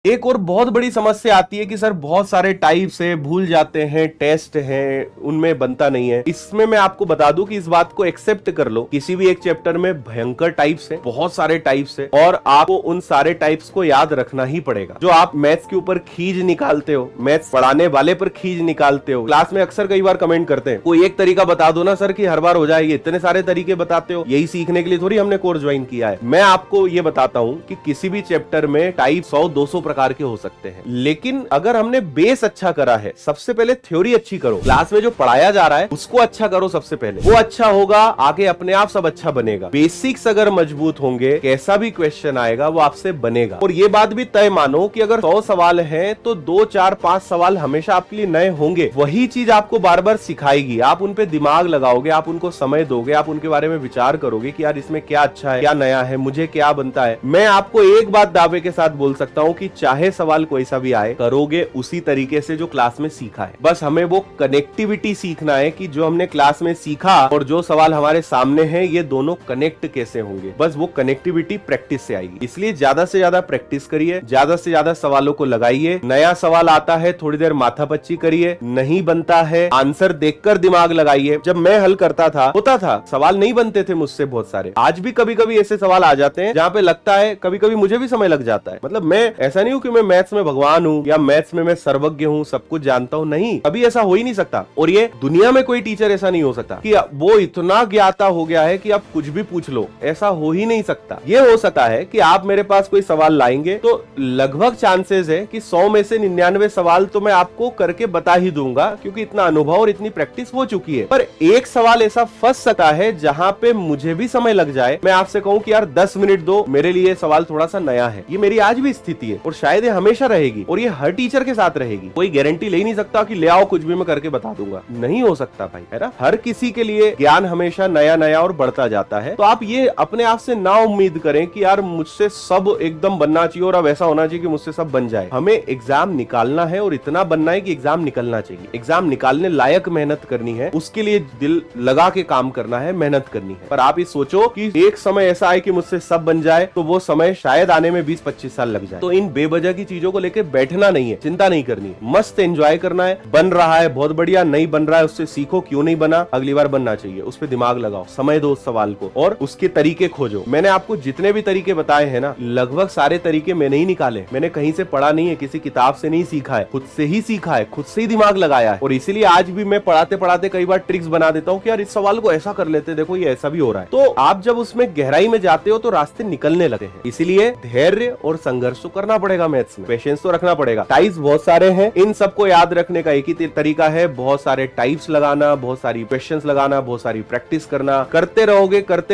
एक और बहुत बड़ी समस्या आती है कि सर बहुत सारे टाइप्स है, भूल जाते हैं, टेस्ट हैं, उनमें बनता नहीं है। इसमें मैं आपको बता दूं कि इस बात को एक्सेप्ट कर लो, किसी भी एक चैप्टर में भयंकर टाइप्स है, बहुत सारे टाइप्स है और आपको उन सारे टाइप्स को याद रखना ही पड़ेगा। जो आप मैथ्स के ऊपर खींच निकालते हो, मैथ्स पढ़ाने वाले पर खींच निकालते हो, क्लास में अक्सर कई बार कमेंट करते हैं कोई एक तरीका बता दो ना सर कि हर बार हो जाएगी, इतने सारे तरीके बताते हो, यही सीखने के लिए थोड़ी हमने कोर्स ज्वाइन किया है। मैं आपको ये बताता हूँ कि किसी भी चैप्टर में टाइप 100-200 प्रकार के हो सकते हैं, लेकिन अगर हमने बेस अच्छा करा है, सबसे पहले थ्योरी अच्छी करो, क्लास में जो पढ़ाया जा रहा है उसको अच्छा करो सबसे पहले, वो अच्छा होगा, आगे अपने आप सब अच्छा बनेगा। बेसिक्स अगर मजबूत होंगे, कैसा भी क्वेश्चन आएगा वो आपसे बनेगा। और ये बात भी तय मानो कि अगर 100 सवाल हैं तो 2, 4, 5 सवाल हमेशा आपके लिए नए होंगे। वही चीज आपको बार बार सिखाएगी, आप उन पे दिमाग लगाओगे, आप उनको समय दोगे, आप उनके बारे में विचार करोगे कि यार इसमें क्या अच्छा है, क्या नया है, मुझे क्या बनता है। मैं आपको एक बात दावे के साथ बोल सकता हूँ कि चाहे सवाल कोई सा भी आए, करोगे उसी तरीके से जो क्लास में सीखा है। बस हमें वो कनेक्टिविटी सीखना है कि जो हमने क्लास में सीखा और जो सवाल हमारे सामने है, ये दोनों कनेक्ट कैसे होंगे। बस वो कनेक्टिविटी प्रैक्टिस से आएगी। इसलिए ज्यादा से ज्यादा प्रैक्टिस करिए, ज्यादा से ज्यादा सवालों को लगाइए। नया सवाल आता है थोड़ी देर माथापच्ची करिए, नहीं बनता है आंसर देखकर दिमाग लगाइए। जब मैं हल करता था, होता था सवाल नहीं बनते थे मुझसे बहुत सारे, आज भी कभी कभी ऐसे सवाल आ जाते हैं जहाँ पे लगता है, कभी कभी मुझे भी समय लग जाता है। मतलब मैं ऐसा नहीं हूँ कि मैं मैथ्स में भगवान हूँ या मैथ्स में मैं सर्वज्ञ हूँ, सब कुछ जानता हूँ, नहीं, अभी ऐसा हो ही नहीं सकता। और ये दुनिया में कोई टीचर ऐसा नहीं हो सकता कि वो इतना ज्ञाता हो गया है कि आप कुछ भी पूछ लो, ऐसा हो ही नहीं सकता। ये हो सकता है कि आप मेरे पास कोई सवाल लाएंगे तो लगभग चांसेस है कि 100 में से 99 सवाल तो मैं आपको करके बता ही दूंगा, क्योंकि इतना अनुभव और इतनी प्रैक्टिस हो चुकी है। पर एक सवाल ऐसा फंस सकता है जहां पे मुझे भी समय लग जाए, मैं आपसे कहूं कि यार 10 मिनट दो, मेरे लिए सवाल थोड़ा सा नया है। ये मेरी आज भी स्थिति है और शायद ये हमेशा रहेगी, और ये हर टीचर के साथ रहेगी। कोई गारंटी ले नहीं सकता कि ले आओ कुछ भी मैं करके बता दूंगा, नहीं हो सकता भाई, है ना। हर किसी के लिए ज्ञान हमेशा नया नया और बढ़ता जाता है। तो आप ये अपने आप से ना उम्मीद करें कि यार मुझसे सब एकदम बनना चाहिए और अब ऐसा होना चाहिए कि मुझसे सब बन जाए। हमें एग्जाम निकालना है और इतना बनना है कि एग्जाम निकलना चाहिए। एग्जाम निकालने लायक मेहनत करनी है, उसके लिए दिल लगा के काम करना है, मेहनत करनी है। पर आप ये सोचो कि एक समय ऐसा आए कि मुझसे सब बन जाए, तो वो समय शायद आने में 20-25 साल लग जाए। तो इन बेवजह की चीजों को लेकर बैठना नहीं है, चिंता नहीं करनी है, मस्त एंजॉय करना है। बन रहा है बहुत बढ़िया, नहीं बन रहा है उससे सीखो, क्यों नहीं बना, अगली बार बनना चाहिए, उस पर दिमाग लगाओ, समय दो उस सवाल को और उसके तरीके खोजो। मैंने आपको जितने भी तरीके बताए हैं ना, लगभग सारे तरीके मैंने ही निकाले, मैंने कहीं से पढ़ा नहीं है, किसी किताब से नहीं सीखा है, खुद से ही सीखा है, खुद से ही दिमाग लगाया है। और इसीलिए आज भी मैं पढ़ाते पढ़ाते कई बार ट्रिक्स बना देता हूँ कि यार इस सवाल को ऐसा कर लेते, देखो ये ऐसा भी हो रहा है। तो आप जब उसमें गहराई में जाते हो तो रास्ते निकलने लगते हैं। इसीलिए धैर्य और संघर्ष तो करना पड़ेगा, मैथ्स में पेशेंस तो रखना पड़ेगा। टाइप्स बहुत सारे हैं, इन सबको याद रखने का एक ही तरीका है, बहुत सारे टाइप्स लगाना, बहुत सारी क्वेश्चंस लगाना, बहुत सारी प्रैक्टिस करना। करते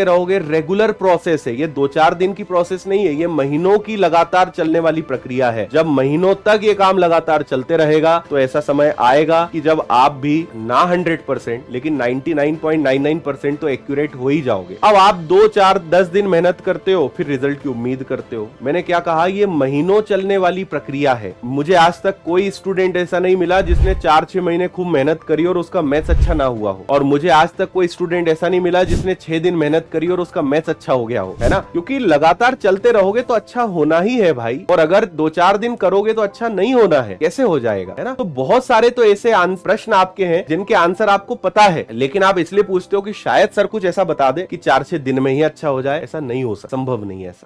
रहोगे, रेगुलर प्रोसेस है ये, 2-4 दिन की प्रोसेस नहीं है, ये महीनों की लगातार चलने वाली प्रक्रिया है। जब महीनों तक ये काम लगातार चलते रहेगा तो ऐसा समय आएगा कि जब आप भी ना 100% लेकिन 99.99% तो एक्यूरेट हो ही जाओगे। अब आप 2, 4, 10 दिन मेहनत करते हो, फिर रिजल्ट की उम्मीद करते हो। मैंने क्या कहा, ये महीनों चलने वाली प्रक्रिया है। मुझे आज तक कोई स्टूडेंट ऐसा नहीं मिला जिसने 4-6 महीने खूब मेहनत करी और उसका मैथ्स अच्छा ना हुआ हो, और मुझे आज तक कोई स्टूडेंट ऐसा नहीं मिला जिसने 6 दिन मेहनत करी और उसका मैथ्स अच्छा हो गया हो, है ना। क्योंकि लगातार चलते रहोगे तो अच्छा होना ही है भाई, और अगर 2-4 दिन करोगे तो अच्छा नहीं होना है, कैसे हो जाएगा, है ना। तो बहुत सारे तो ऐसे प्रश्न आपके हैं जिनके आंसर आपको पता है, लेकिन आप इसलिए पूछते हो कि शायद सर कुछ ऐसा बता दे कि 4-6 दिन में ही अच्छा हो जाए। ऐसा नहीं हो सकता, संभव नहीं है ऐसा।